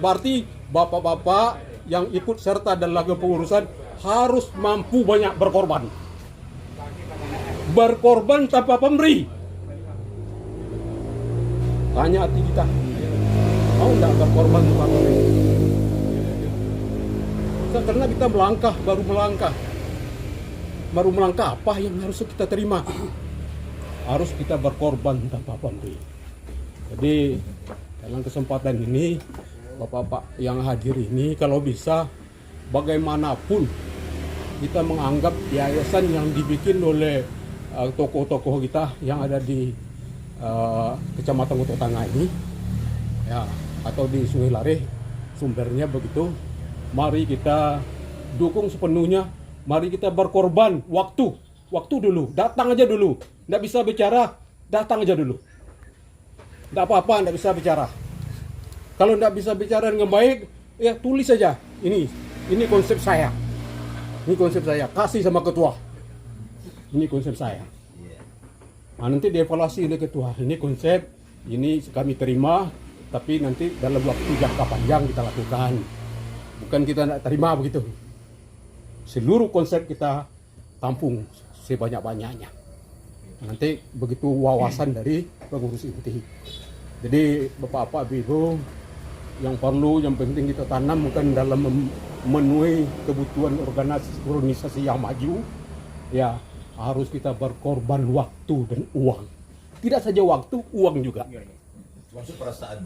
Berarti bapak-bapak yang ikut serta dalam kepengurusan harus mampu banyak berkorban. Berkorban tanpa pemberi. Tanya hati kita, mau nggak berkorban tanpa pemberi? Karena kita melangkah, baru melangkah apa yang harus kita terima? Harus kita berkorban tanpa pemberi. Jadi dalam kesempatan ini, bapak-bapak yang hadir ini, kalau bisa bagaimanapun kita menganggap yayasan yang dibikin oleh tokoh-tokoh kita yang ada di Kecamatan Kuto Tangga ini, ya, atau di Sungai Lare, sumbernya begitu. Mari kita dukung sepenuhnya. Mari kita berkorban waktu dulu. Datang aja dulu. Nggak bisa bicara, datang aja dulu. Nggak apa-apa, nggak bisa bicara. Kalau nggak bisa bicara dengan baik, ya tulis saja. Ini konsep saya. Ini konsep saya. Kasih sama ketua. Ini konsep saya. Nah, nanti dievaluasi oleh ketua. Ini konsep, ini kami terima, tapi nanti dalam waktu jangka panjang kita lakukan. Bukan kita tidak terima begitu. Seluruh konsep kita tampung sebanyak-banyaknya. Nanti begitu wawasan dari pengurus inti. Jadi bapak-bapak, ibu, yang penting kita tanam bukan dalam memenuhi kebutuhan organisasi yang maju. Ya, harus kita berkorban waktu dan uang. Tidak saja waktu, uang juga. Masuk perasaan.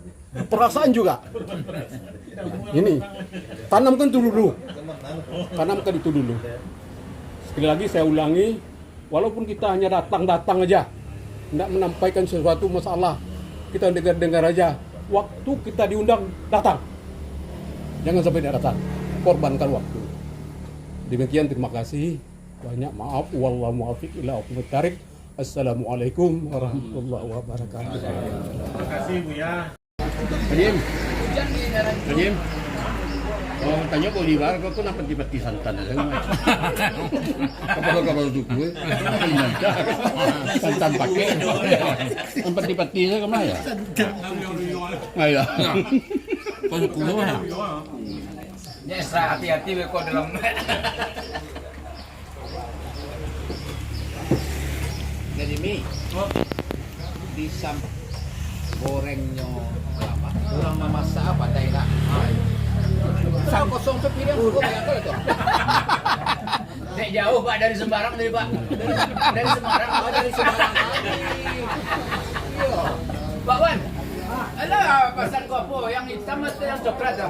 Perasaan juga. Ini tanamkan itu dulu. Tanamkan itu dulu. Sekali lagi saya ulangi, walaupun kita hanya datang aja, tidak menampaikan sesuatu masalah, kita dengar aja. Waktu kita diundang, datang. Jangan sampai tidak datang. Korbankan waktu. Demikian, terima kasih. Banyak maaf. Wallahu muwaffiq ila aqwamit thariq. Assalamualaikum warahmatullahi wabarakatuh. Terima kasih Buya. Kadim. Oh, tanya kau di bar, kau kenapa dipati santan? Kapal itu gue. Santan pakai. Tempat dipati saya kemana ya? Ayo. Kau kulo ya? Yes, hati-hati kau dalam. Jadi mi, disam gorengnya apa? Kurang memasak apa tidak? Sang kosong sepiring kok kayak apa itu? Nek jauh Pak dari Semarang dari Pak. Dari Semarang. Oh, dari Semarang. Iya. Pak Wan. Alah, pesan kau apa? Yang hitam atau yang coklat dah?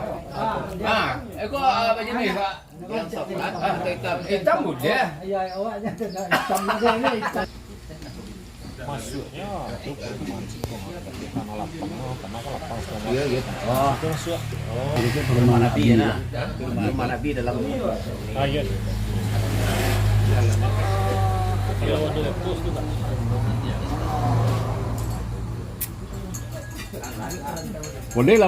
Eko apa jenis Pak? Yang coklat, Hitam. Hitam muda. Iya, awaknya kena hitam lagi ini. Masuknya itu tanah lapang, tanah lapang semua. Iya gitu. Oh, itu masuk. Oh, Itu rumah Nabi ya nak. Rumah Nabi dalam. iya. Kalau ada pos tu tak. Kodela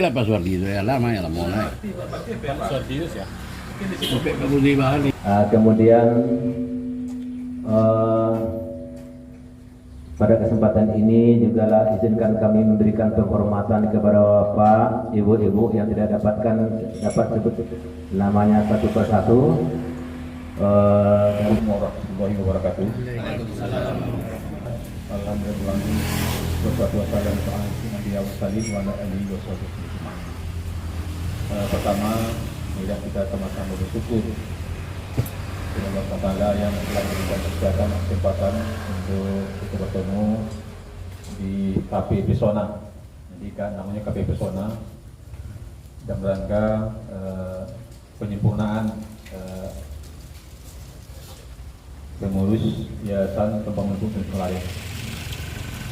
Pak Suwardi itu ya lama ya lama mulai. Sordius ya. Sampai ke Budi Bahari. Kemudian pada kesempatan ini juga izinkan kami memberikan penghormatan kepada Bapak, Ibu-ibu yang tidak dapat sebut namanya satu persatu. Assalamualaikum warahmatullahi wabarakatuh. Alhamdulillah. Wassalatu wassalamu ala Nabi wa ala alihi wasahbihi. Pertama, marilah kita sama-sama bersyukur kepada Allah Taala yang telah memberikan kesempatan untuk kita bertemu di Cafe Pesona. Jadi kan namanya Cafe Pesona dalam rangka penyempurnaan pengurus Yayasan Pembangunan Bumi Nelayan.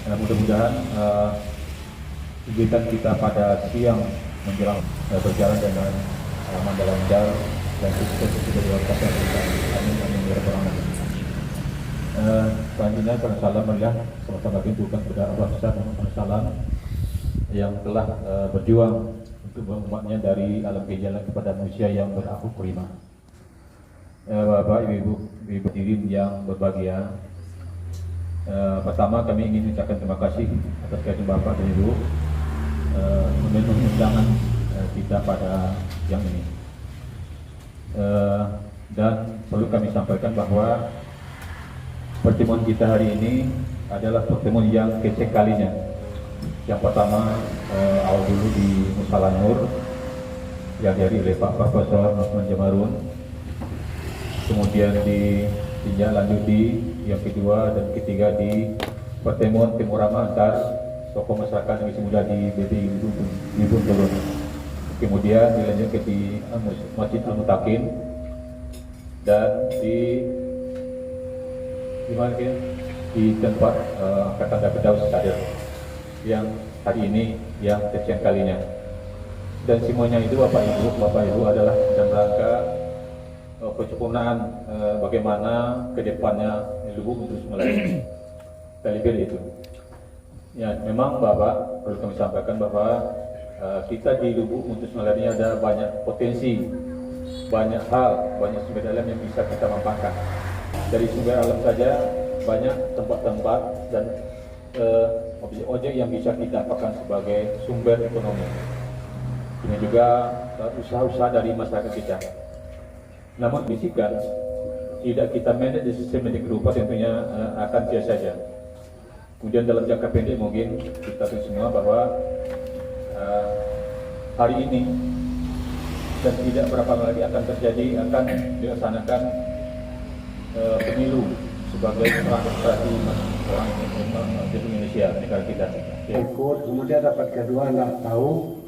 Mudah-mudahan kegiatan kita pada siang menjelang berjalan dengan aman dan lancar dan sukses sudah diwakilkan. Amin amin ya rabbal alamin. Selanjutnya pada salam meriah sama-sama pintukan kepada Allah Subhanahu salam yang telah berjuang untuk umatnya dari alam kejalan kepada manusia yang berakhlak prima. Bapak, Ibu hadirin yang berbahagia, pertama kami ingin mengucapkan terima kasih atas kehadiran Bapak dan Ibu memenuhi undangan kita pada yang ini. Dan perlu kami sampaikan bahwa pertemuan kita hari ini adalah pertemuan yang kesekalinya. Yang pertama awal dulu di Musala Nur yang dihadiri oleh Pak Profesor Osman Jamarun, kemudian lanjuti yang kedua dan ketiga di pertemuan Timurama antar tokoh masyarakat yang masih muda di BPI Bibun Turun. Kemudian dilanjutkan di Masjid Al-Mutakin dan di mana di tempat Angkatan Dapat Daud Sadir yang hari ini yang kesekian kalinya. Dan semuanya itu Bapak Ibu adalah dalam rangka penyempurnaan bagaimana kedepannya Lubuk untuk melayani Kaliber itu. Ya, memang Bapak perlu kami sampaikan bahwa kita di Lubuk untuk melayani ada banyak potensi, banyak hal, banyak sumber alam yang bisa kita manfaatkan. Dari sumber alam saja banyak tempat-tempat dan objek-objek yang bisa kita dapatkan sebagai sumber ekonomi. Ini juga usaha-usaha dari masyarakat kita. Namun bisikan tidak kita manage di sistem yang berupa tentunya akan sia saja. Kemudian dalam jangka pendek mungkin kita tahu semua bahwa hari ini dan tidak berapa lama lagi akan dilaksanakan pemilu sebagai strategi orang Indonesia, negara kita. Ikut, kemudian rapat kedua nggak tahu,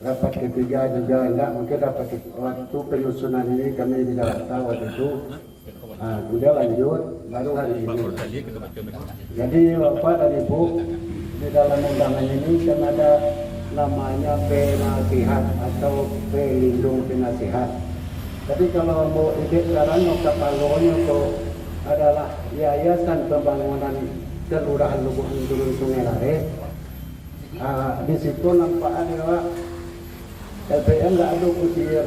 rapat ketiga juga enggak, mungkin rapat waktu penyusunan ini kami tidak tahu waktu itu. Kemudian lanjut baru hari ini. Jadi Bapak dan Ibu di dalam undangan ini kan ada namanya penasihat atau pelindung penasihat. Tapi kalau mau ide sekarang mau kapalonnya itu adalah Yayasan Pembangunan Kelurahan Lubuk Turun Sungai Lare. Di situ nampak adalah LPM nggak ada kusir.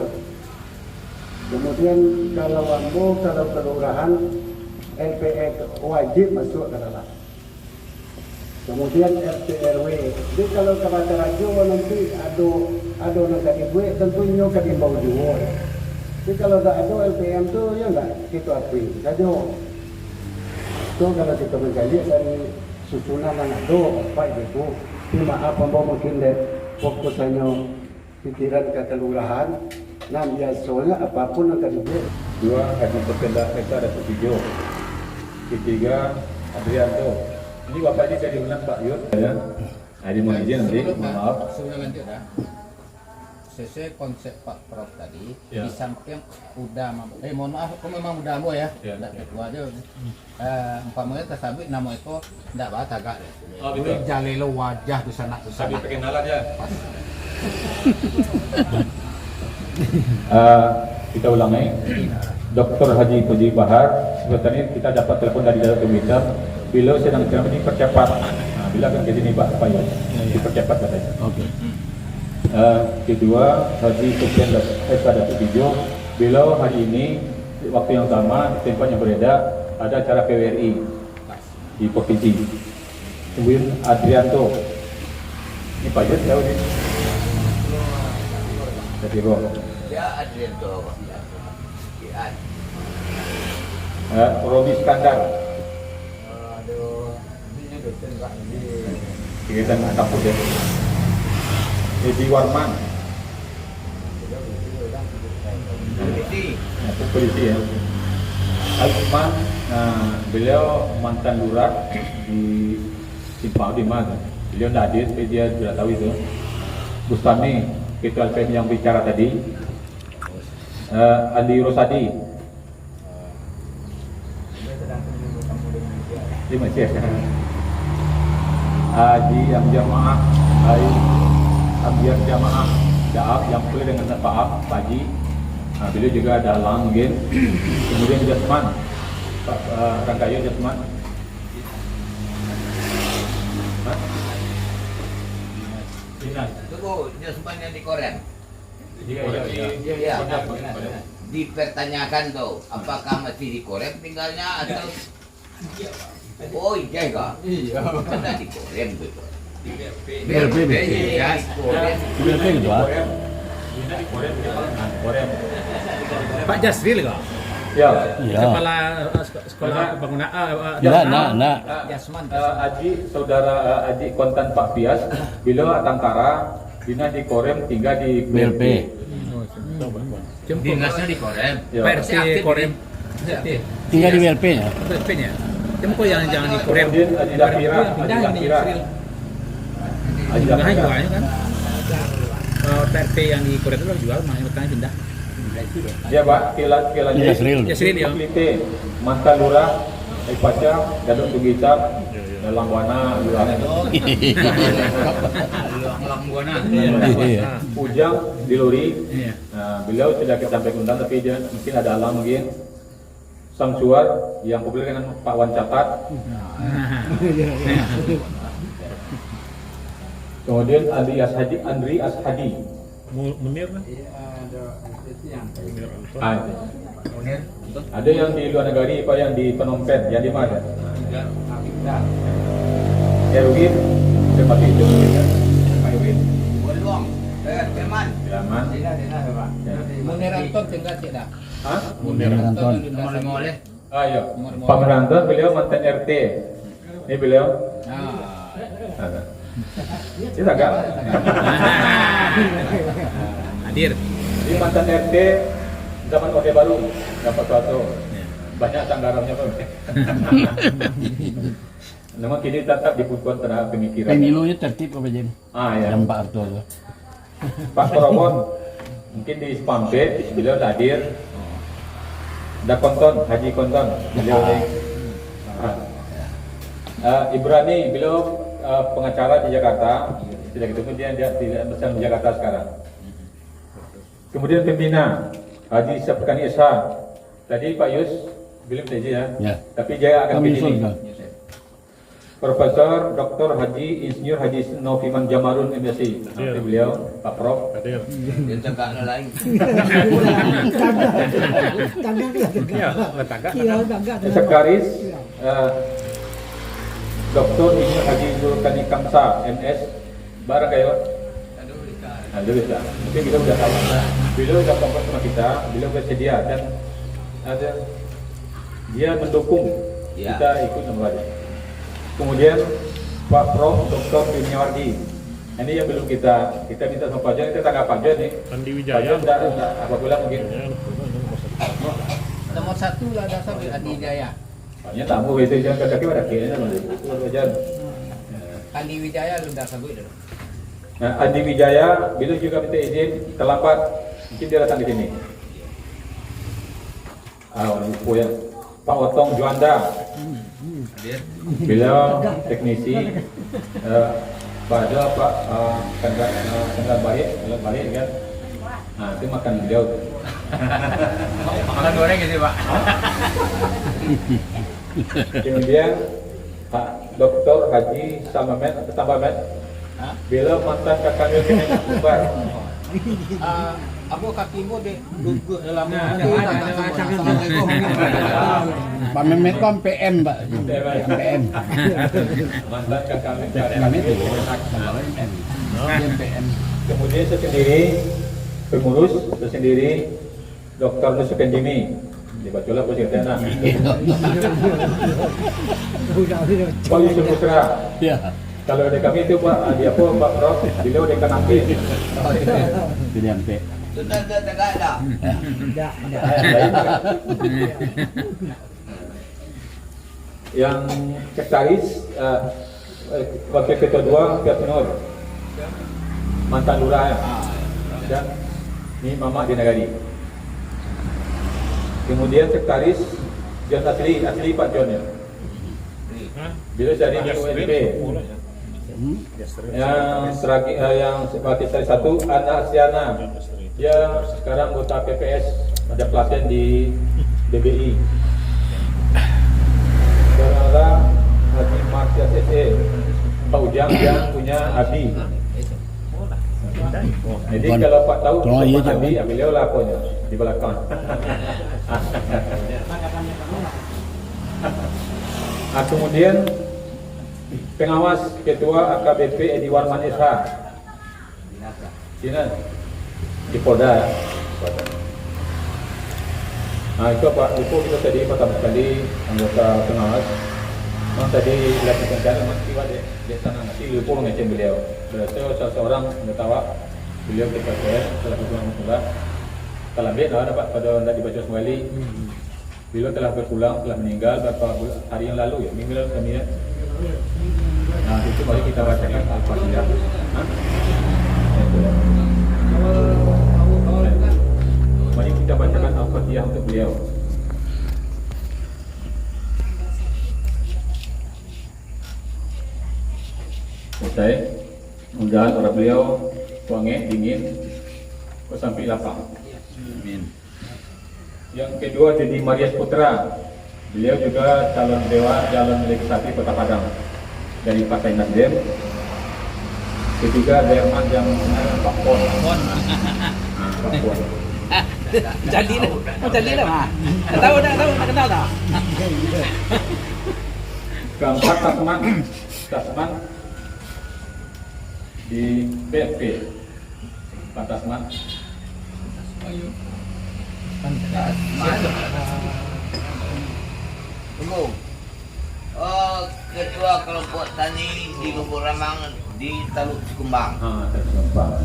Kemudian kalau Wambo, kalau kelurahan LPM wajib masuk ke dalam. Kemudian RT RW. Jadi kalau kepada rajo nanti ada negara ibu tentunya ke di bawah juga. Jadi kalau nggak ada LPM tu ya nggak kita akui saja. So kalau kita mengkaji dari susunan yang ada apa itu, maaf Wambo mungkin fokusannya pikiran ke kelurahan. Nah biasanya apapun akan dibuat. Dua, Haji Berkendak Mesa dan Supijo. Ketiga, Adrianto. Ini Bapak ini saya diundang Pak Yud. Ya. Ini mohon izin nanti, maaf. Sebelum lanjut ya. Sesuai konsep Pak Prof tadi, Ya. di samping udah mohon maaf, aku memang udah mau ya. Ya. Enggak ketua aja. Umpamanya tersabit nama itu enggak batas agak deh. Oh, betul. Jalelo wajah di sana di sana. Pakai nalar ya. Kita ulangi. Dr. Haji Puji Bahar, sebetulnya kita dapat telepon dari dalam Twitter. Beliau sedang dipercepat. Nah, bila akan jadi nih Pak Yud, dipercepat katanya. Oke. Kedua, Haji Sofian Datuk Bijo, beliau hari ini waktu yang sama di tempat yang berbeda ada acara PWRI di provinsi. Kemudian Adrianto, ini Pak Yud tahu nih. Jadi Ya Adrianto. Robi Skandar, Aduh, ini dosen Pak ini. kegiatan kampus ya. Edi Warman, polisi ya. Alman, beliau mantan lurah di Simpang Dimas. Beliau tidak hadir, tapi dia sudah tahu itu. Bustami, ketua LPM yang bicara tadi. Andi Rosadi, dia masih ya. Haji Jamaah, Ambiar Jamaah Daab yang boleh dengan Pak Haji. Beliau juga ada Langgen. Kemudian Jasman, Pak Rangkaya Jasman. Dinas. Tunggu, Jasmannya di Korea. Iya. Dipertanyakan tuh, apakah masih di Korea tinggalnya atau? Oh iya kak. Iya. Karena di Korea betul. BLP Ya, BLP gitu ah. Pak Jasril kok? Ya. Iya. Kepala sekolah bangunan Enggak. Jasman. Aji saudara Aji kontan Pak Pias, beliau Tangkara, dinas di Korem, tinggal di BLP. dinasnya di Korem. Ya. PRT Korem. Tinggal di BLP-nya. BLP-nya. Cuma yang jangan di Korem. Kemudian Aji Dapira, Pindah Aji ini Dapira. Jasril. Aji Pindahan Dapira. jualnya kan. PRT yang di Korem itu jual, makanya pindah. Ya Pak, kilat Jasril. Jasril ya. Klite, mantan lurah, Ipaca, Gadot Tugitar, dalam wana lurah. Ngelang buana. Iya. Ujang di Luri. Iya. Nah, beliau sudah kita sampai undang, tapi dia mungkin ada alam mungkin. Samsuar yang populer dengan Pak Wan Catat. Kemudian Andri Ashadi. Munir lah. Ah, itu. Ada yang di luar negeri, Pak, yang di Phnom Penh, yang di mana? Erwin, seperti itu. Erwin, Beruang. Firman. Selamat. Munir Anton tinggal tidak. Hah? Munir Anton. Nomor 5 oleh. Ayo, Pak Meranton, beliau mantan RT. Ini beliau. Ada. Ini agak. Hadir. Ini mantan RT zaman Orde Baru, dapat suatu. Banyak anggarannya Pak. Namun kini tetap diputuskan terhadap pemikiran. Pemilunya tertib apa jadi? Ya. Yang Pak Arto itu. Pak Korobon mungkin di Spampe, beliau hadir. Ada Konton, Haji Konton, beliau ini. Ibrani, beliau pengacara di Jakarta. Tidak gitu, kemudian dia tidak bersama di Jakarta sekarang. Kemudian pembina Haji Sapkani Esa. Tadi Pak Yus belum saja ya. Ya. Tapi dia akan Kami pilih. usul. Profesor Dr. Haji Insinyur Haji Noviman Jamarun MSc. Nanti beliau Pak Prof. Dia tegak lain. Sekretaris Dr. Insinyur Haji Zulkani Kamsa MS. Barang kayak Aduh bisa. Mungkin kita sudah tahu. Beliau sudah kompos sama kita, beliau bersedia dan ada dia mendukung Ya. kita ikut membaca. Kemudian Pak Prof. Dr. Kurniawardi. Ini yang belum kita minta sama Pak Jan, kita tanggap Pak Jan nih. Andi Pak Jan tidak apabila mungkin. Nomor 1 lah dasar Andi Jaya. Hanya tamu itu jangan kaki pada kiri nama Pak Jan. Andi Wijaya lu dasar gue dulu. Nah, Andi Wijaya, beliau juga minta izin terlambat, mungkin dia datang di sini. Ya. Pak Otong Juanda, beliau teknisi. Pada Pak Kendal baik kan. Nah, itu makan beliau. Makan goreng gitu, Pak. Kemudian Pak Dr. Haji Samamet, beliau mantan kakaknya Kementerian Kubar. Aku kakimu deh duduk dalam Pak Mehmet kan PM, Pak. PM. Mantan kakaknya Mehmet itu. PM. Kemudian saya sendiri pengurus, saya sendiri Dr. Nusuken Jimmy. Dibacalah positifnya. Pak Yusuf Putra. Ya. Kalau ada kami itu Pak, dia apa Pak Prof, beliau dekan akhir. Jadi MP. Sudah tegak dah. Yang sekretaris wakil ketua 2 Piat Nur mantan lurah ya. Dan ini Mama di Nagari. Kemudian sekretaris John asli Pak John ya. Beliau dari UNP. Yang terakhir yang sebagai salah satu Ana Asiana. Dia sekarang anggota PPS, ada pelatihan di DBI. Saudara Haji Marsya SE, Pak Ujang yang punya Abi. Jadi kalau Pak tahu Tolong iya, Pak Abi, Pak. beliau lah punya di belakang. Kemudian Pengawas Ketua AKBP Edi Warman SH. Dinas di Polda. Nah itu Pak, itu kita tadi pertama kali anggota pengawas. Memang tadi lakukan jalan mas tiba di sana nanti lupa mengecek beliau. Berarti seseorang tahu beliau kita setelah berpulang pulang. Kalau beliau dapat pada tidak dibaca kembali. Beliau telah berpulang, telah meninggal beberapa hari yang lalu ya, minggu lalu kami ya. Nah itu mari kita bacakan Al-Fatihah. Mari kita bacakan Al-Fatihah untuk beliau. Selesai. Mudah-mudahan orang beliau wangi, dingin, sampai lapang. Amin. Yang kedua Deddy Marias Putra. Beliau juga calon legislatif Kota Padang dari Partai Nasdem. Ketiga Derman yang Pak Pon. Pak Pon. Jadi lah mah. Tahu nak kenal tak? Keempat Tasman di BFP. Pak Tasman. Tunggu. Oh, ketua kelompok tani di Lubuk Ramang di Taluk Sikumbang. Sikumbang.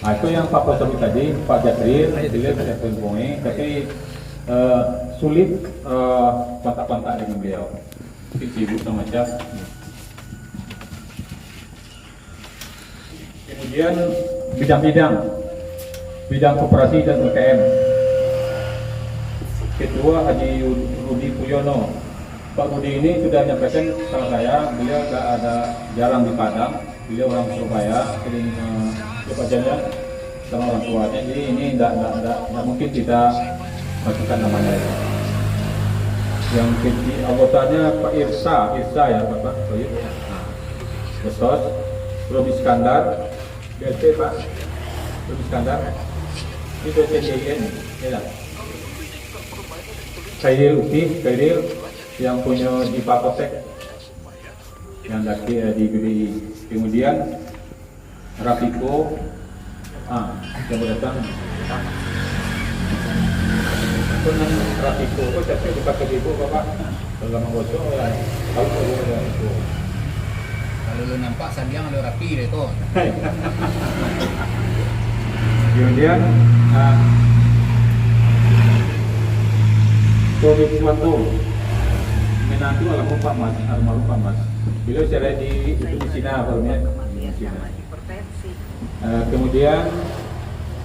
Nah, itu yang Pak Posori tadi, Pak Jasril, beliau sudah menghubungi, tapi sulit kontak-kontak dengan beliau. Sibuk semacam. Kemudian bidang koperasi dan UKM. Ketua Haji Rudi Puyono. Pak Rudi ini sudah menyampaikan sama saya, beliau jarang di Padang, beliau orang Surabaya, sering jalan sama orang tuanya, jadi ini tidak mungkin kita masukkan namanya. Yang anggotanya Pak Irsa ya Bapak, Besos, Robi Iskandar, BLT Pak, Robi Iskandar, itu CDN, ya. Kairil yang punya di Paposek yang di BBI. Kemudian Rafiko yang datang Rafiko kok saya dipakai ibu Bapak kalau mau bocor ya tahu itu Kalau lu nampak Sandiang ada rapi deh tuh. kemudian Tony Suwanto menantu almarhum Pak Mas. Beliau cerai di Cina barunya. Kemudian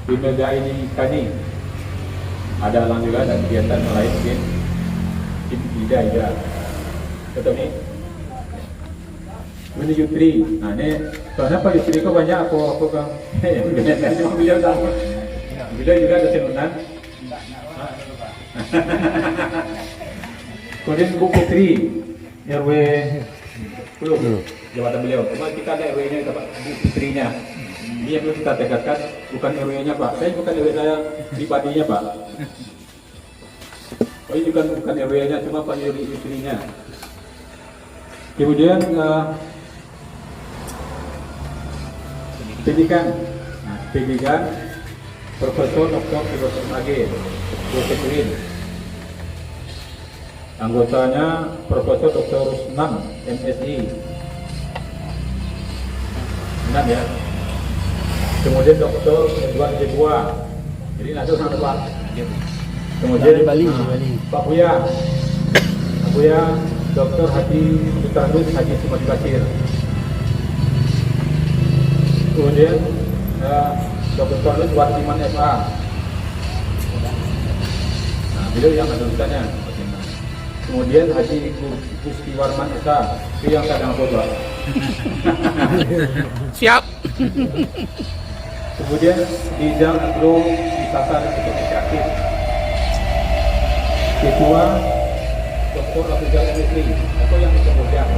di Mega ini Kani ada alang juga dan kegiatan lain mungkin Ida. Betul nih. Ini Yutri. Nah ini soalnya Pak Yutri kok banyak aku kan. Beliau juga ada senunan. Kemudian Bu Putri RW 10 jabatan beliau. Kemarin kita ada RW-nya Pak Bu Putrinya. Ini yang belum kita tegaskan bukan RW-nya Pak. Saya bukan RW saya pribadinya Pak. Oh ini bukan RW-nya cuma Pak RW Putrinya. Kemudian pendidikan. Nah, pendidikan Profesor Dr. Filosof AG Profesorin. Anggotanya Profesor Dr. Rusnam MSI 6 ya. Kemudian Dr. Edwan Jebua. Jadi ada orang Pak. Kemudian Bali. Pak Buya Dr. Haji Sutarus Haji Sumadi Basir. Kemudian Dr. Lut Wardiman FA. Nah, beliau yang ada tulisannya. Kemudian Haji Gusti Warman Esa, itu yang kadang foto. Siap. Kemudian bidang agro wisata dan ekonomi kreatif. Ketua Dr. Abdul Fikri, atau yang disebut ya.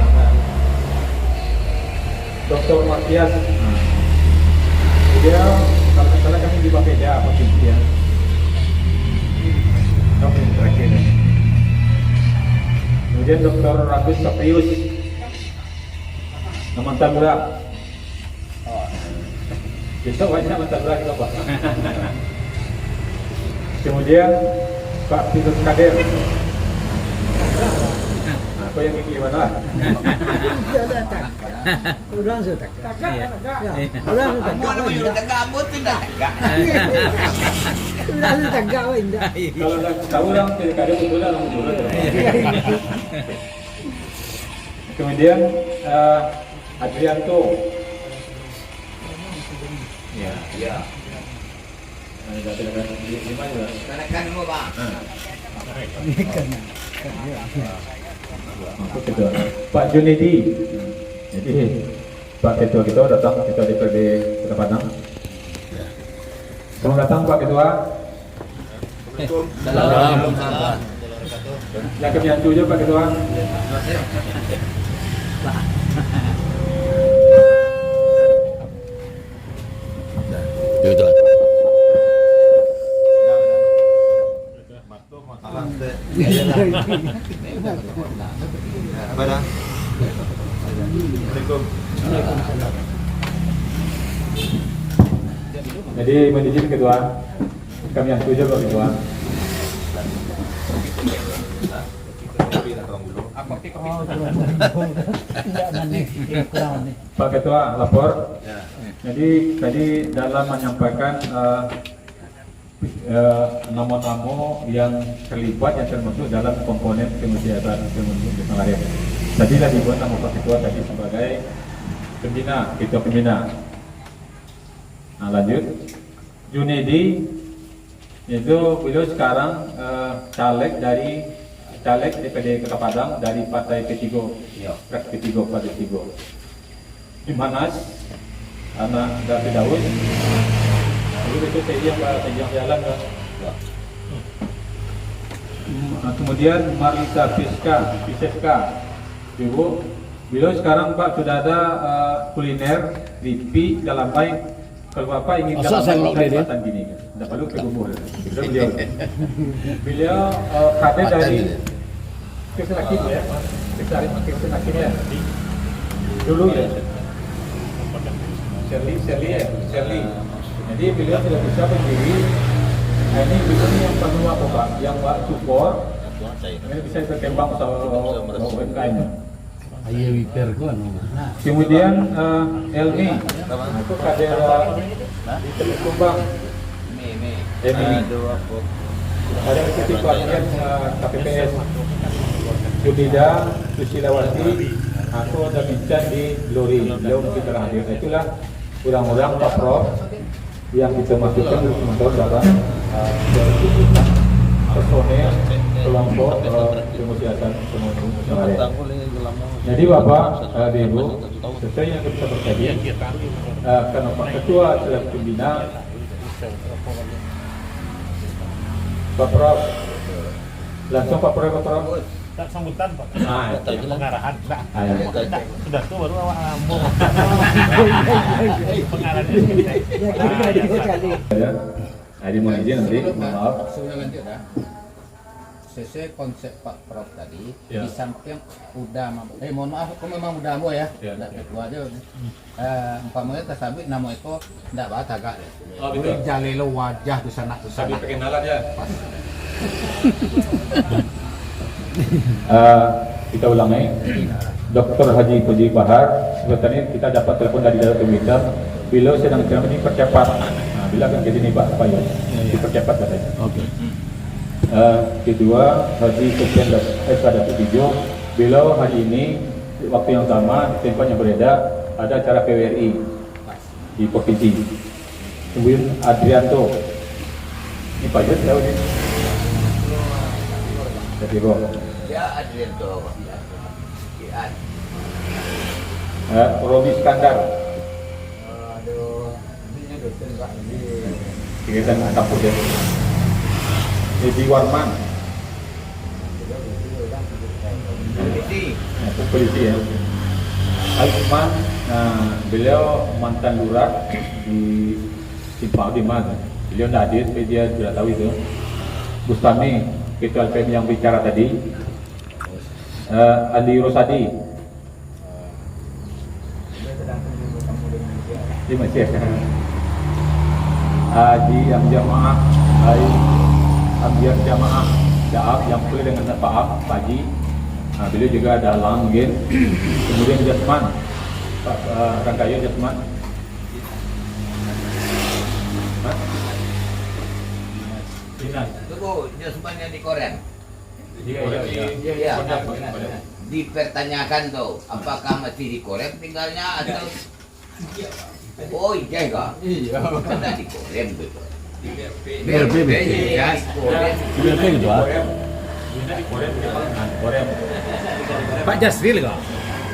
Dr. Martias. Dia kalau misalnya kami di Bapeda posisi ya. Kami terakhir. Kemudian Dr. Ragus Saprius mantan lurah. Besok banyak mantan lurah kita Pak. Kemudian Pak Titus Kadir. Apa yang ini gimana? Orang sudah tagak. Orang sudah tegak, buat tidak tegak. Orang sudah tagak, indah. Kalau tahu orang pilkada betul lah, Kemudian Adrianto. Ya. Ya. Di mana? Kan mau Pak. Pak Junedi. Jadi Pak Ketua kita datang, Ketua DPRD Kota Padang. Selamat datang Pak Ketua. Salam. Yang kami hantu juga Pak Ketua. Gitu. Jadi menizin Ketua, kami yang setuju Pak Ketua. Pak Ketua lapor. Jadi tadi dalam menyampaikan nama-nama yang terlibat yang termasuk dalam komponen kementerian kementerian. Tadi lah dibuat nama Pak Ketua tadi sebagai pembina, ketua pembina. Nah, lanjut, Junedi itu beliau sekarang caleg DPD Kota Padang dari Partai P3, Fraksi P3 Partai P3. Dimanas, anak dari Daud. Lalu itu saya jalan kan. Nah, kemudian Marlisa Piseska, Ibu, beliau sekarang Pak sudah ada kuliner di Pi dalam baik. Kalau Bapak ingin dalam kesempatan gini, tidak perlu ke gubur. Beliau kader dari Kesenakim ya, Kesenakim ya. Dulu ya. Shirley. Jadi beliau tidak bisa berdiri. Nah, ini beliau yang penuh apa Pak? Yang Pak support. Ini bisa berkembang sama UMKM. Kemudian Elmi, itu kader di Teluk Kumbang. Elmi. Ada titik pelatihan KPPS. Judida, Susilawati, aku ada bincang di Glory. Beliau mungkin terakhir. Itulah orang-orang Pak Prof yang kita masukkan untuk sementara dalam personel kelompok kemudian semua. Jadi Bapak, Ibu, sesuai yang kita terjadi, karena Pak Ketua adalah pembina, Pak Prof, langsung Pak Prof. Sambutan Pak. Pengarahan. Sudah tuh baru awak ngomong. Pengarahan. Jadi mau izin nanti, maaf. Sebelum lanjut ya. Sesuai konsep Pak Prof tadi, Ya. di samping udah mohon maaf, aku memang udah mau ya, Ya. tidak ketua aja. Umpamanya tersabit nama itu tidak bahas agak ya. Oh, betul. Jalelo wajah di sana. Tapi perkenalan ya. Kita ulangi. Dr. Haji Puji Bahar, sebetulnya kita dapat telepon dari dalam Twitter, beliau sedang dipercepat. Nah, bila akan jadi nih Pak, apa ya? Dipercepat katanya. Oke. Kedua, Haji Sofian Datuk Tijo, beliau hari ini waktu yang sama di tempat yang berbeda ada acara PWRI di provinsi. Kemudian Adrianto, ini Pak Yus tahu nih. Jadi Ya Adrianto. Kian. Robi Skandar, Ini dosen Pak. kegiatan kampus ya. Edi Warman, polisi ya. Alman, beliau mantan lurah di Simpang di mana? Beliau tidak hadir, tapi dia sudah tahu itu. Bustami, ketua LPM yang bicara tadi. Andi Rosadi, Di Mesir. Haji yang jamaah, jamaah Daab yang penuh dengan Pak Haji. Beliau juga ada Langgin. Kemudian Jasman, Rangkayo Jasman. Dinas. Tunggu, jasmannya di Korem. Iya. Dipertanyakan tuh, apakah masih di Korem tinggalnya atau? Oh iya enggak? Iya. Karena di Korem gitu. BLP Ya, di Korem. BLP gitu ah. Korem. Pak Jasril kok.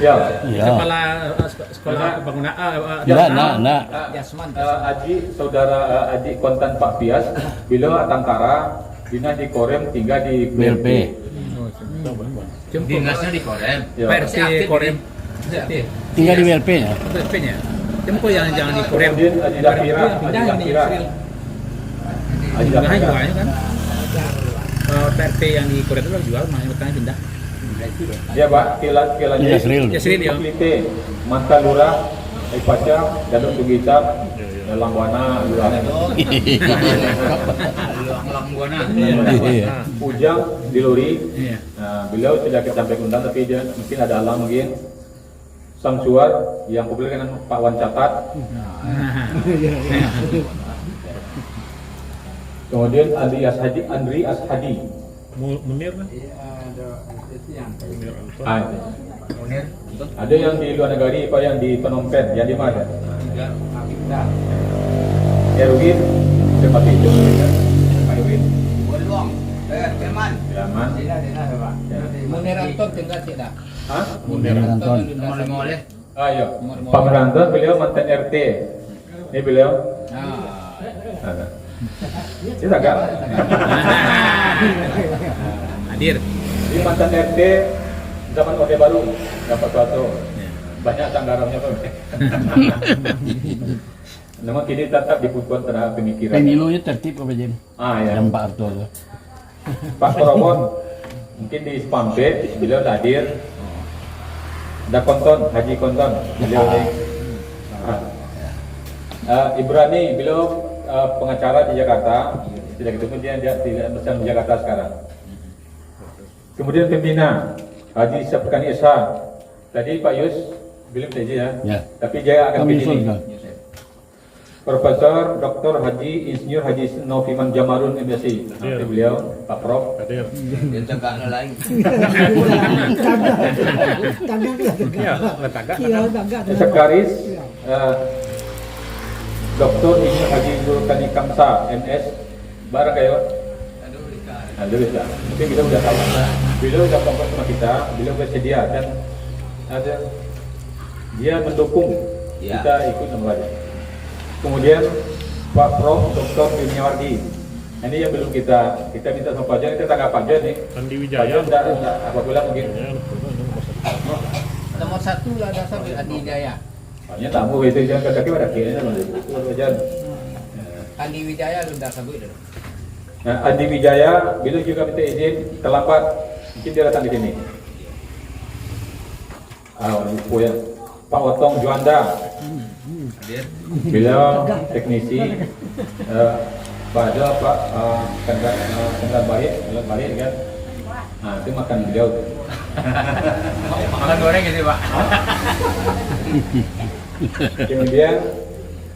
Ya. Iya. Kepala sekolah pembangunan Enggak. Jasman. Aji saudara Aji kontan Pak Pias, beliau Tangkara, dinas di Korem, tinggal di BLP. Dinasnya di Korem. Ya. PRT Korem. Tinggal di BLP-nya. BLP-nya. Tempo yang jangan di Korem. Kemudian Aji Dapira, Pindah Aji ini Dapira. Jasril. Aji Pindahan Dapira. jualnya kan. PRT yang di Korem itu jual, makanya makanya pindah. Ya Pak, kilannya Jasril. Jasril ya. Klite, Mantan Lurah, Ipaca, Danau Tugitab, Langwana, Lurah. Langguana. Iya. Ujang di Luri. Iya. Nah, beliau sudah kita sampai undang, tapi dia mungkin ada alam mungkin. Samsuar yang populer dengan Pak Wan Catat. Kemudian Andri Ashadi. Munir kan? Munir. Ada yang di luar negeri, Pak, yang di Phnom Penh, yang di mana? Erwin, seperti itu. Pak Erwin. Beruang. Teman. Yaman. Munir Anton tinggal tidak. Hah? Munir Anton. Nomor 5 oleh. Ayo. Pak Meranton, beliau mantan RT. Ini beliau. Ada. Ini agak. Hadir. Ini mantan RT zaman Orde Baru, dapat suatu. Banyak tanggarannya Pak. Namun kini tetap dipukulkan terhadap pemikiran. Pemilunya tertib apa Jim? Ya. Yang Pak Arto itu. Pak Korowon mungkin di Spampe, beliau hadir. Ada Konton, Haji Konton, beliau ini. Ibrani, beliau pengacara di Jakarta. Tidak ketemu dia tidak bersama di Jakarta sekarang. Kemudian pembina Haji Sepkani Esa. Tadi Pak Yus belum saja ya. Ya. Tapi dia akan Kami pilih. surga. Profesor Dr. Haji Insinyur Haji Noviman Jamarun MSc. Nanti beliau Pak Prof. Hadir. Dia tegak lain. Sekretaris Dr. Insinyur Haji Nurkani Kamsa MS. Barang kayak Aduh, mungkin kita sudah tahu. Beliau sudah kompos sama kita, beliau bersedia dan ada dia mendukung kita ikut namanya. Kemudian Pak Prof. Dr. Duniawardi. Ini yang belum kita minta sama Pak Jan, kita tanggap Pak Jan nih. Andi Pak Wijaya. Jan enggak apabila mungkin. Nomor 1 lah dasar Andi Wijaya. Hanya tamu itu jangan kaki pada kiri itu Pak Jan. Andi Wijaya lu dah sabut dah. Nah, Andi Wijaya, beliau juga minta izin terlambat, mungkin dia datang di sini. Ya. Pak Otong Juanda, beliau teknisi. Pak ada Pak Kendar baik kan. Nah, itu makan beliau. Makan goreng gitu, Pak. Kemudian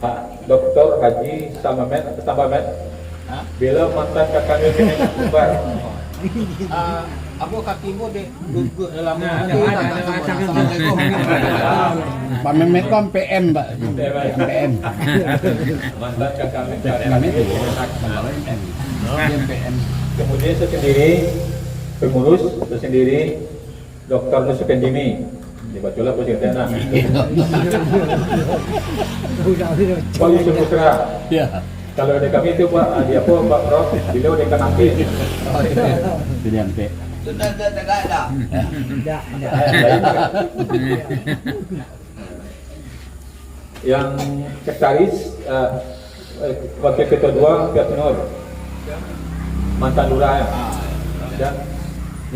Pak Dr. Haji Samamet, beliau mantan kakaknya Kementerian Kubar. Apa kakimu deh gugur dalam Pak Mehmet kan PM Pak. PM. Mantan kakaknya PM. Kemudian saya sendiri pengurus, saya sendiri Dr. Nusukendimi. Dibacalah positifnya. Pak Yusuf Putra. Ya. Kalau ada kami itu Pak, dia apa Pak Prof, beliau dekan aktif. Jadi sampai. Sudah tegak dah. Yang sekretaris wakil ketua 2 Piat Nur, mantan lurah ya. Dan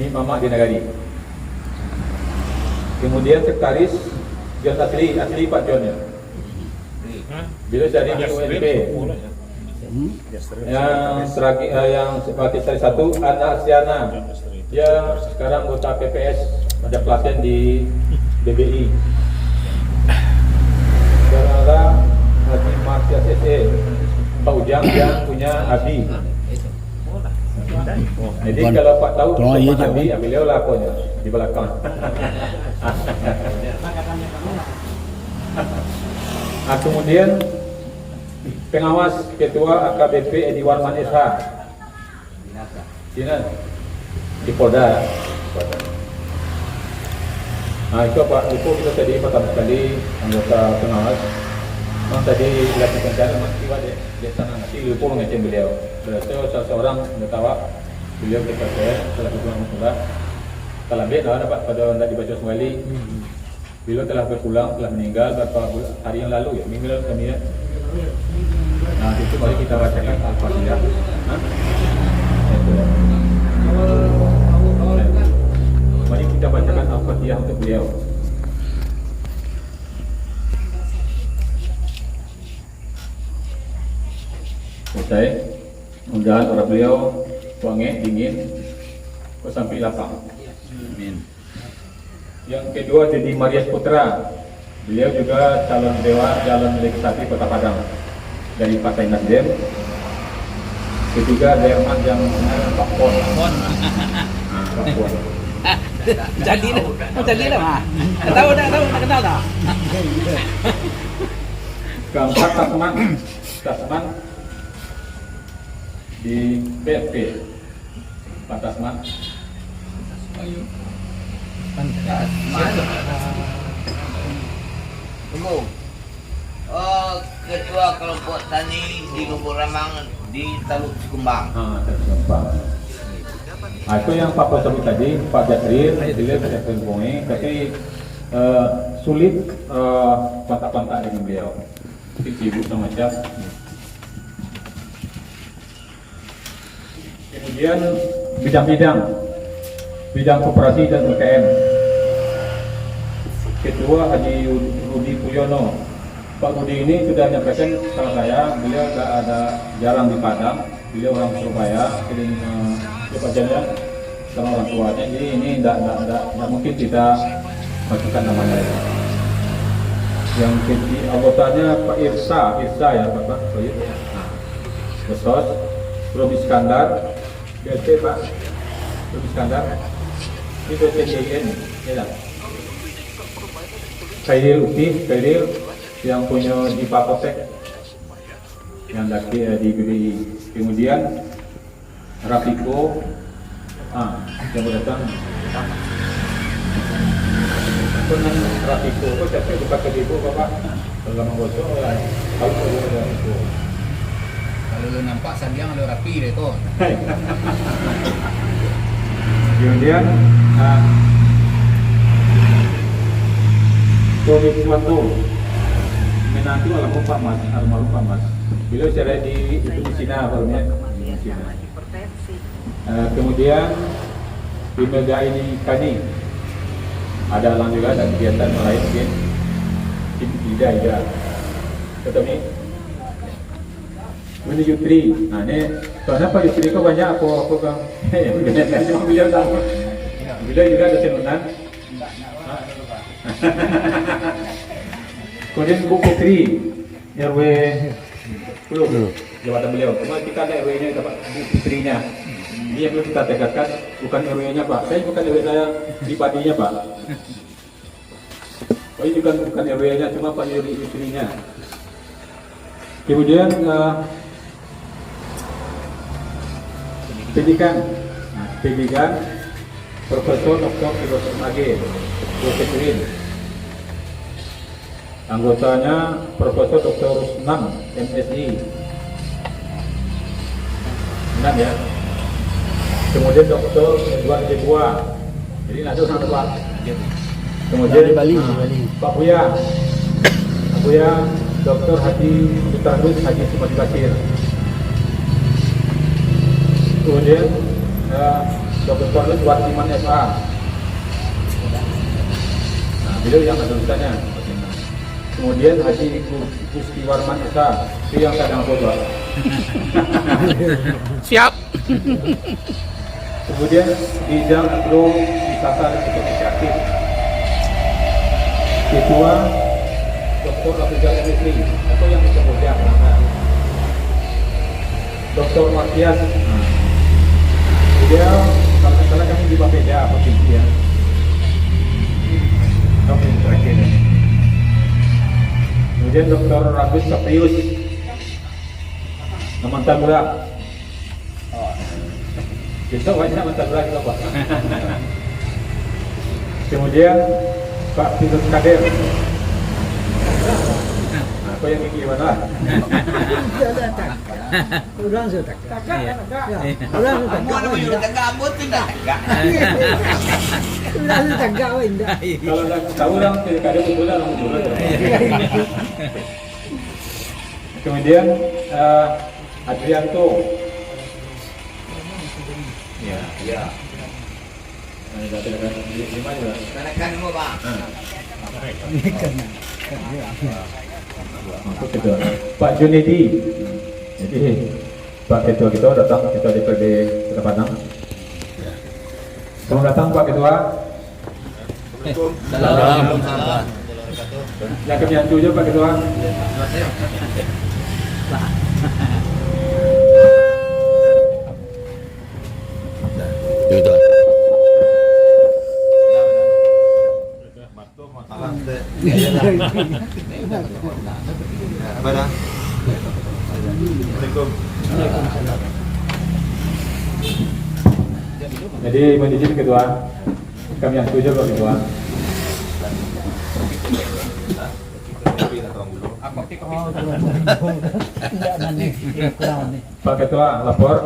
ini Mama di Nagari. Kemudian sekretaris John asli Pak John ya. Beliau jadi di UNP. Yang terakhir yang sebagai salah satu anak Siana. Dia sekarang anggota PPS, ada pelatihan di BBI. Saudara Haji Marsya CC, Pak Ujang yang punya Abi. Jadi kalau Pak tahu Pak Abi, beliau lah pokoknya di belakang. Nah, kemudian pengawas Ketua AKBP Edi Warman SH di Polda. Nah itu Pak Lupo kita tadi pertama kali anggota pengawas. Memang tadi dilakukan cara tiba di sana nanti Lupo mengecek beliau. Berarti salah seorang anggota beliau kita setelah berpulang Polda. Telah dapat pada anda dibaca kembali. Beliau telah berpulang, telah meninggal beberapa hari yang lalu ya, minggu lalu kami ya. Nah itu mari kita bacakan Al-Fatihah. Mari kita bacakan Al-Fatihah untuk beliau. Selesai. Mudah-mudahan orang beliau wangi, dingin, sampai lapang. Amin. Yang kedua Deddy Marias Putra. Beliau juga calon legislatif Kota Padang dari Partai Nasdem. Ketiga Derman yang Pak Pon. Pak Pon. Jadi lah mah. Tahu kenal tak? Keempat Tasman di PFP. Pak Tasman. Tunggu. Ketua kelompok tani di Lubuk Ramang di Teluk Sikumbang. Teluk Sikumbang. Nah, itu yang Pak sebut tadi, Pak Jasril, beliau tidak terhubungi, tapi sulit kontak-kontak dengan beliau. Mungkin sibuk semacam. Kemudian bidang koperasi dan UKM. Ketua Haji Rudi Puyono. Pak Rudi ini sudah menyampaikan sama saya, beliau jarang di Padang, beliau orang Surabaya, sering kepajannya sama orang tuanya, jadi ini tidak mungkin kita masukkan namanya. Yang anggotanya Pak Irsa ya Bapak, Besos, Robi Iskandar, BLT Pak, Robi Iskandar, ini BLT ya. Kairil yang punya di Papotek yang di BBI. Kemudian Rafiko yang datang dengan Rafiko kok capek buka ke ibu Bapak kalau menggosok Kalau lu nampak Sandiang ada rapi deh tuh. Kemudian Tony Suwanto menantu almarhum Pak Mas. Beliau cerai di Cina barunya di Cina. Kemudian di Mega ini Kani ada alang juga dan kegiatan lain mungkin tidak. Tetapi ini Yutri. Nah ini soalnya Pak Yutri kok banyak aku kan. Beliau tahu. Beliau juga ada tenunan. Kemudian Bu Putri RW 10 jabatan beliau. Cuma kita ada RW-nya dapat Bu Putrinya. Ini yang perlu kita tegakkan, bukan RW-nya Pak. Saya bukan RW saya pribadinya Pak. Oh ini bukan RW-nya, cuma Pak Putrinya. Kemudian pendidikan Profesor Dr. Filosof Age, Profesorin. Anggotanya Profesor Dr. Rusnam, MSI. 6 ya. Kemudian Dr. Edward Jebua. Jadi ada orang tua. Kemudian di Bali. Pak Buya, Dr. Haji Sutarus Haji Sumadi Basir. Kemudian Dr. Charles Wardiman SA. Nah, beliau yang ada tulisannya. Kemudian Haji Gusti Warman Esa, itu yang kadang bodoh. Siap. Kemudian bidang agro wisata dan inisiatif. Ketua Dr. Abdul Rizli atau yang disebutnya Dr. Martias. Dia kalau misalnya kami di Bapeda provinsi ya. Kami terakhir. Kemudian Dr. Ragus Saprius Namantagura. Besok banyak Namantagura kita Pak. Kemudian Pak Firuz Kadir. Apa yang ini gimana? Kurang sudah. Mau nama yun, tagabot, tidak tegak. Kurang sudah enggak indah. Kalau tahu orang Kadir betul lah betul. Kemudian Adrianto. Ya. Kanakan mo ba? Pak Junedi. Jadi Pak Ketua kita datang, Ketua DPRD Kota Padang. Selamat datang Pak Ketua. Salam. Yang kami hantu juga Pak Ketua. Itu. Jadi mohon izin Ketua, kami yang setuju Pak Ketua. Pak Ketua lapor.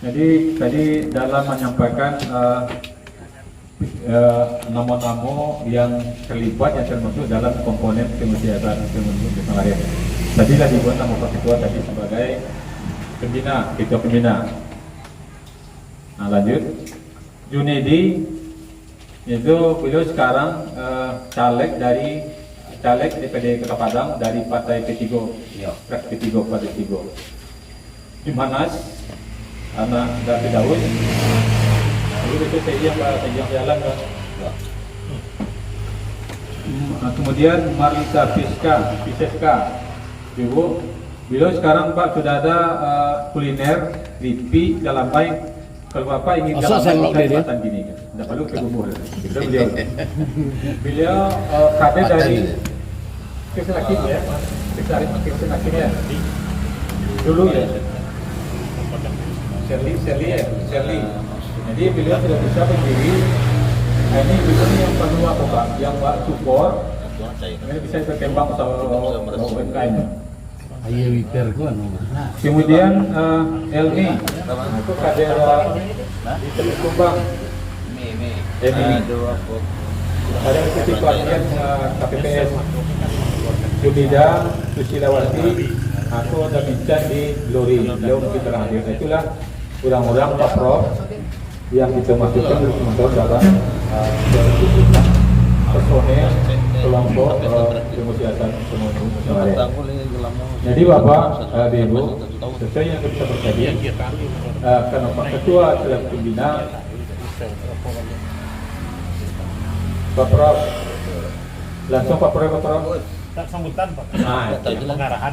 Jadi tadi dalam menyampaikan nama-nama yang terlibat yang termasuk dalam komponen kementerian kesehatan. Tadi lah dibuat nama Pak Ketua tadi sebagai pembina, ketua pembina. Nah, lanjut, Junedi itu beliau sekarang caleg DPD Kota Padang dari Partai P3, fraksi P3 Partai P3. Jumanas, anak dari Daud. Itu saya jalan kan. Nah, kemudian Marlita Piseska, Ibu, beliau sekarang Pak sudah ada kuliner Lipi dalam baik. Kalau Bapak ingin dalam kesempatan gini, tidak perlu ke umur. Beliau kader dari Keselakin ya, Keselakin ya. Dulu ya. Shirley. Jadi beliau tidak bisa berdiri. Nah, ini beliau yang penuh apa Pak? Yang Pak support. Ini bisa berkembang sama UMKM. Kemudian Elmi, itu kader di Teluk Kumbang. Elmi. Ada ikuti pelatihan KPPS. Jubida, Susilawati, aku ada bincang di Glory, beliau mungkin terakhir. Itulah orang-orang Pak Prof yang kita masukkan untuk dalam personel kelompok kemusiatan semuanya. Jadi Bapak, Ibu, sesuai yang kita terjadi, karena Pak Ketua telah pembina, Pak Prof, langsung Pak Prof. Tak sambutan Pak. Itu pengarahan.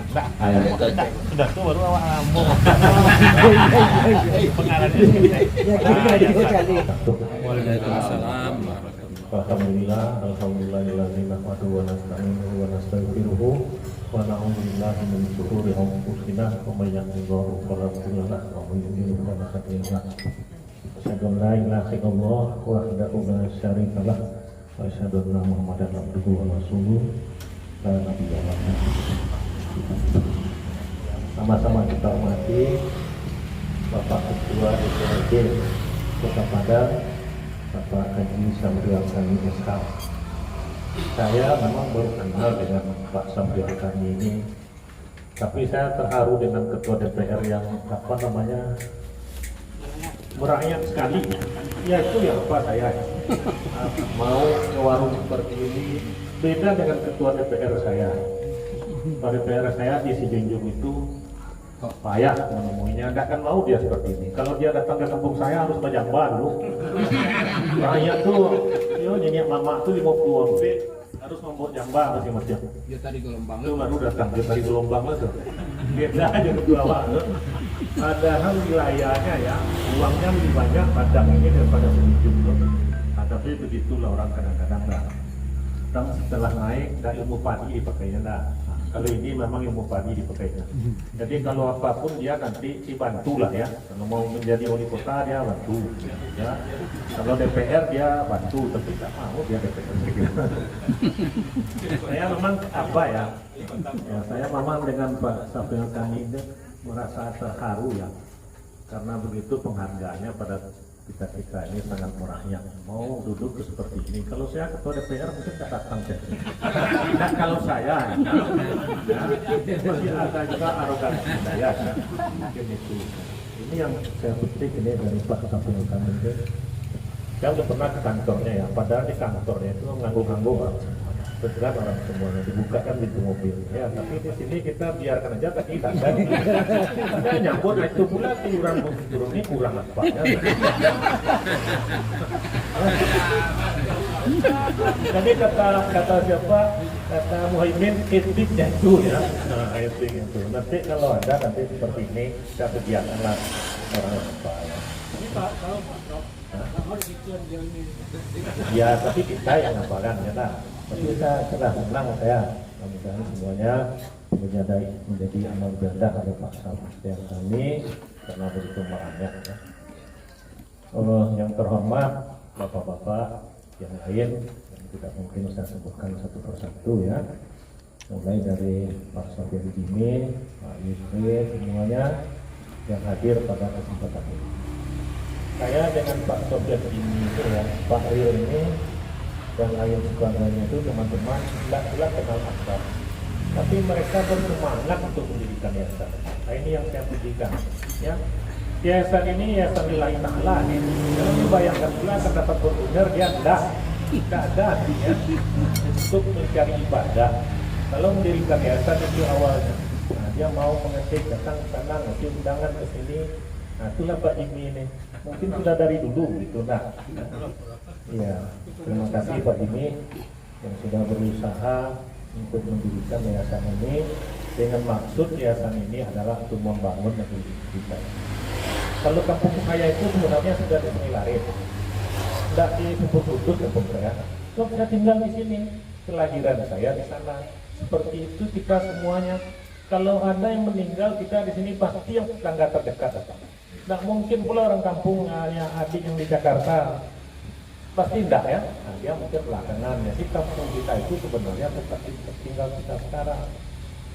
Sudah tuh baru awak ngomong. Pengarahan. Waalaikumsalam. Alhamdulillahirabbil alamin wa nasta'inuhu wa nastaghfiruhu wa na'udzu billahi min shururi anfusina wa may yahdihillahu fala mudilla lahu wa may yudlil fala hadiya lahu. Asyhadu an la ilaha illallah wahdahu la syarika lahu wa asyhadu anna Muhammadan abduhu wa rasuluh. Sama-sama kita hormati Bapak Ketua DPRD Kota Padang, Bapak Haji Samrial Kani SK. Saya memang baru kenal dengan Pak Samrial Kani ini, tapi saya terharu dengan Ketua DPR yang merakyat sekali. Ya itu yang apa saya mau ke warung seperti ini Beda dengan ketua DPR saya. Ketua DPR saya di Sijunjung itu payah menemuinya, nggak akan mau dia seperti ini. Kalau dia datang ke kampung saya harus bajamba dulu. Rakyat tuh, yo nyanyi mama tuh 50 MP harus membuat jamba masing-masing. Dia tadi gelombang. Itu baru datang dia tadi gelombang lah tuh. Beda aja kedua waktu. Padahal wilayahnya ya, uangnya lebih banyak Padang ini daripada Sijunjung tuh. Nah, tapi begitulah orang kadang-kadang dah. Dan setelah naik, dah ilmu padi dipakainya dah. Kalau ini memang ilmu padi dipakainya. Jadi kalau apapun dia nanti dibantu lah ya. Kalau mau menjadi wali kota dia bantu. Ya. Kalau DPR dia bantu, tapi tak mau dia DPR. Saya memang apa ya? Ya saya memang dengan Pak Sapil kami ini merasa terharu ya. Karena begitu penghargaannya pada kita ini sangat merakyat, mau duduk seperti ini. Kalau saya ketua DPR mungkin tak datang ke sini. Nah, kalau saya, masih ada juga arogansi saya, mungkin itu. Ini yang saya petik ini dari Pak Sapil kami. Saya udah pernah ke kantornya ya, padahal di kantornya itu nganggu-nganggu orang semua. Beneran orang semuanya dibukakan pintu mobil ya, tapi di sini kita biarkan aja tadi dan kita nyambut itu pula kurang ini kurang apa ya. Jadi kata siapa, kata Muhaimin etik itu ya, nah etik itu nanti kalau ada nanti seperti ini kita sediakanlah orang apa ya. Ini Pak, kalau ya tapi kita yang ngapalan ya nah. Tapi kita sudah senang saya, mudah-mudahan semuanya menjadi amal ibadah oleh Pak Sapil kami karena begitu merakyat ya. Yang terhormat bapak-bapak yang lain yang tidak mungkin saya sebutkan satu persatu ya, mulai dari Pak Sapil Jimmy, Pak Yusri, semuanya yang hadir pada kesempatan ini. Saya dengan Pak Sapil Jimmy itu ya, Pak Rio ini dan lain sebagainya itu teman-teman tidak kenal akrab, tapi mereka bersemangat untuk mendirikan yayasan. Nah ini yang saya pujikan ya. Yayasan ini yayasan lillahi ta'ala nih. Kalau dibayangkan pula akan dapat berunder dia tidak ada ya, untuk mencari ibadah. Kalau mendirikan yayasan itu awalnya, nah, dia mau mengetik datang ke sana, ngasih undangan ke sini. Nah itulah Pak Jimmy ini. Mungkin sudah dari dulu gitu nah. Ya, terima kasih Pak Jimmy yang sudah berusaha untuk mendirikan yayasan ini dengan maksud yayasan ini adalah untuk membangun negeri kita. Kalau kampung saya itu sebenarnya sudah disemilarin, tidak disebut khusus kampung saya. So, saya tinggal di sini, kelahiran saya di sana. Seperti itu kita semuanya. Kalau ada yang meninggal kita di sini pasti yang tetangga terdekat. Tidak mungkin pula orang kampung yang adik yang di Jakarta. Pasti tidak ya, nah, dia mungkin belakangan ya. Di kampung kita itu sebenarnya tetap tinggal kita sekarang.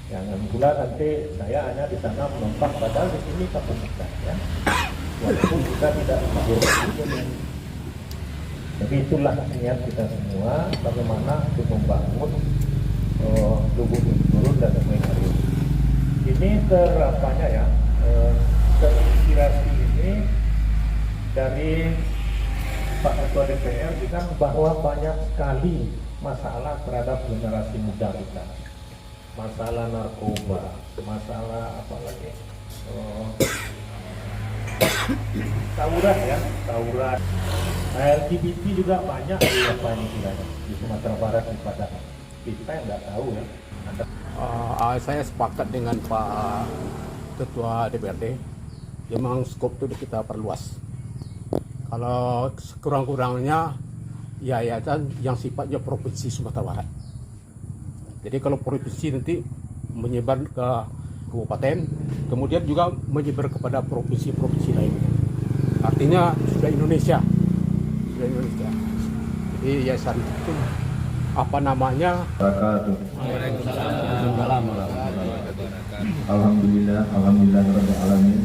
Jangan pula nanti saya hanya di sana menumpang, padahal di sini kampung kita ya. Walaupun kita tidak lahir di sini. Jadi itulah niat kita semua, bagaimana untuk membangun Lubuk Turun dan Semeru. Ini terapanya ya, terinspirasi ini dari Pak Ketua DPR bilang bahwa banyak sekali masalah terhadap generasi muda kita. Masalah narkoba, masalah apa lagi? Tawuran ya, tawuran. LGBT juga banyak di apa ini di Sumatera Barat di Padang. Kita yang nggak tahu ya. Saya sepakat dengan Pak Ketua DPRD. Memang skop itu kita perluas. Kalau kurang-kurangnya yayasan yang sifatnya provinsi Sumatera Barat. Jadi kalau provinsi nanti menyebar ke kabupaten, kemudian juga menyebar kepada provinsi-provinsi lain. Artinya sudah Indonesia. Jadi yayasan itu apa namanya? Alhamdulillah rabbil alamin.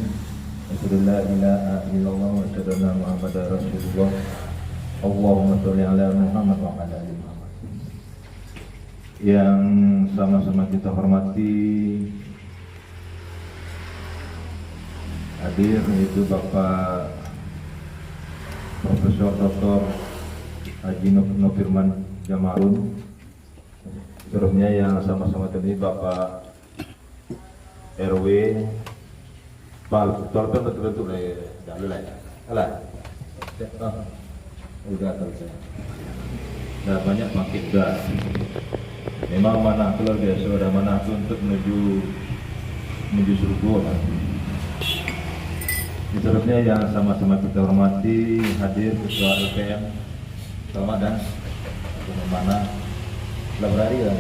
La ilaha illallah wa asyhadu anna Muhammadar Rasulullah. Allahumma sholli ala Muhammad wa ala ali Muhammad. Yang sama-sama kita hormati hadir yaitu Bapak Profesor Dr. Haji Nofirman Jamalun Seterusnya yang sama-sama tadi Bapak RW Pak Torton betul-betul dah lu lah. Alah. Udah selesai. Dah banyak makin dah. Memang mana keluar biasa, dah mana untuk menuju surga. Seterusnya yang sama-sama kita hormati hadir Ketua LPM. Selamat dan mana? Berapa hari lah?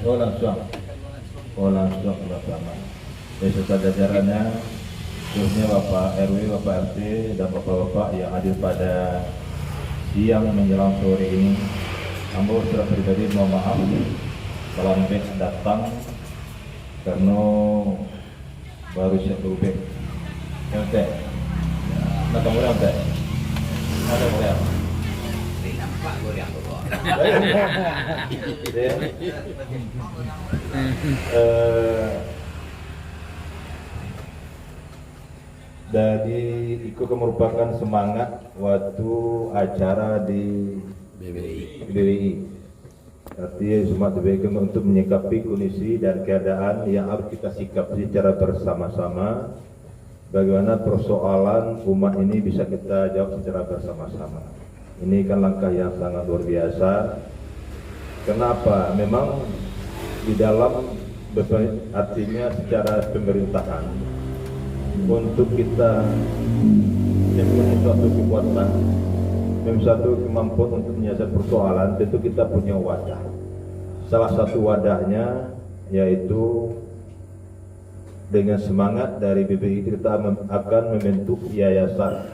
Oh langsung berapa lama? Beserta jajarannya, khususnya Bapak RW, Bapak RT, dan Bapak-Bapak yang hadir pada siang menjelang sore ini. Ambo secara pribadi mohon maaf kalau sampai datang karena baru siap berubah. LT, nak kamu LT? Ada boleh? Nampak gue yang bawa. Dari itu merupakan semangat waktu acara di BBI. Artinya semangat BBI untuk menyikapi kondisi dan keadaan yang harus kita sikapi secara bersama-sama. Bagaimana persoalan umat ini bisa kita jawab secara bersama-sama. Ini kan langkah yang sangat luar biasa. Kenapa? Memang di dalam artinya secara pemerintahan untuk kita mempunyai suatu kekuatan, mempunyai suatu kemampuan untuk menyelesaikan persoalan, tentu kita punya wadah. Salah satu wadahnya yaitu dengan semangat dari BBI kita akan membentuk yayasan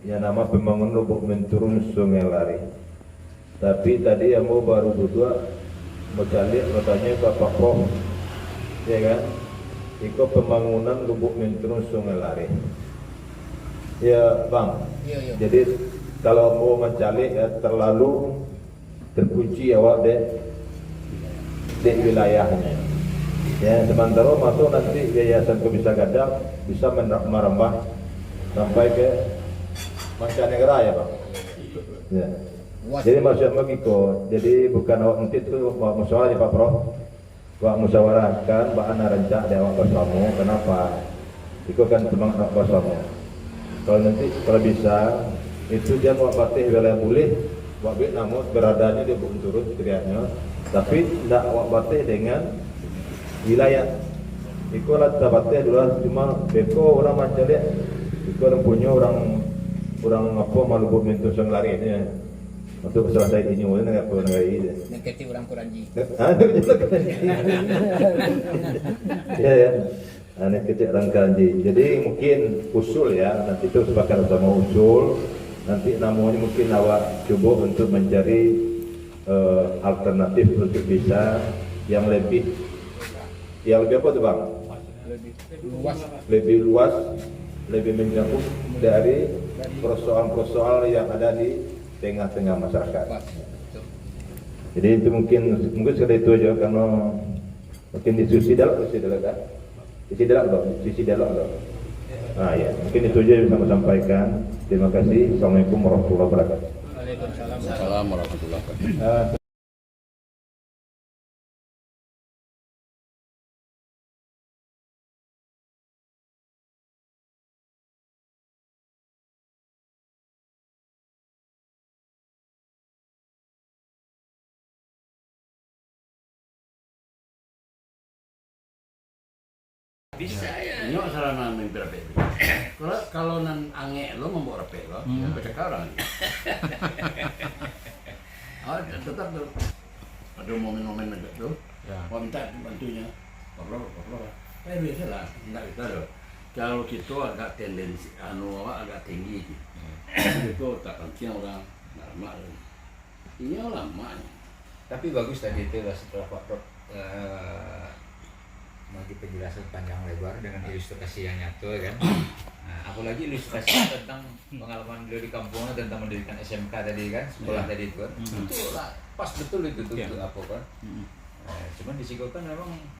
yang nama pembangunan lubuk menturun Sungai Lari. Tapi tadi yang mau baru berdua mau cari katanya Bapak Prof, ya kan? Ikut pembangunan lubuk menturun Sungai Lari. Ya Bang, jadi kalau mau mencari ya terlalu terkunci awak di wilayahnya. Ya sementara masuk nanti yayasan bisa gadang bisa merambah sampai ke mancanegara ya Bang. Ya. Jadi maksudnya begitu. Jadi bukan awak nanti itu musyawarah Pak Prof. Awak musyawarahkan bahan rancak di awak bersama. Kenapa? Itu kan semangat awak bersama. Kalau nanti kalau bisa itu dia awak patih wilayah boleh. Awak bik namun beradanya di bukit turun teriaknya. Tapi tidak awak patih dengan wilayah. Iko lah tabatnya dulu cuma beko orang macam dia. Iko orang punya orang apa malu mentu sang lari ini. Untuk selesai ini mungkin enggak perlu negara ini. Neketi orang Kuranji. Ya. Anak kecil orang Kuranji. Jadi mungkin usul ya nanti itu sepakat sama usul. Nanti namanya mungkin awak coba untuk mencari alternatif untuk bisa yang lebih apa tuh Bang? Lebih luas, lebih mencakup dari persoalan-persoalan yang ada di tengah-tengah masyarakat. Jadi itu mungkin sekali itu aja karena mungkin diskusi dalam kan? Diskusi dalam. Ah ya, mungkin itu aja yang bisa saya sampaikan. Terima kasih. Assalamualaikum warahmatullahi wabarakatuh. Waalaikumsalam warahmatullahi wabarakatuh. Bisa ya. Nyok salah nama berapa? Kalau nan ange lo membawa rapi lo, baca orang. Oh tetap tuh. Ada momen-momen agak tuh. Mau minta bantunya. Perlu. Biasa lah, enggak bisa loh. Kalau kita agak tendensi agak tinggi. Itu tak penting orang normal. Ini lama. Tapi bagus tadi itu setelah Pak Prof bagi penjelasan panjang lebar dengan ilustrasi yang nyata kan. Nah, apalagi ilustrasi tentang pengalaman beliau di kampungnya tentang mendirikan SMK tadi kan, sekolah tadi itu kan. Itu lah pas betul itu tuh apa kan. Cuman disikokan memang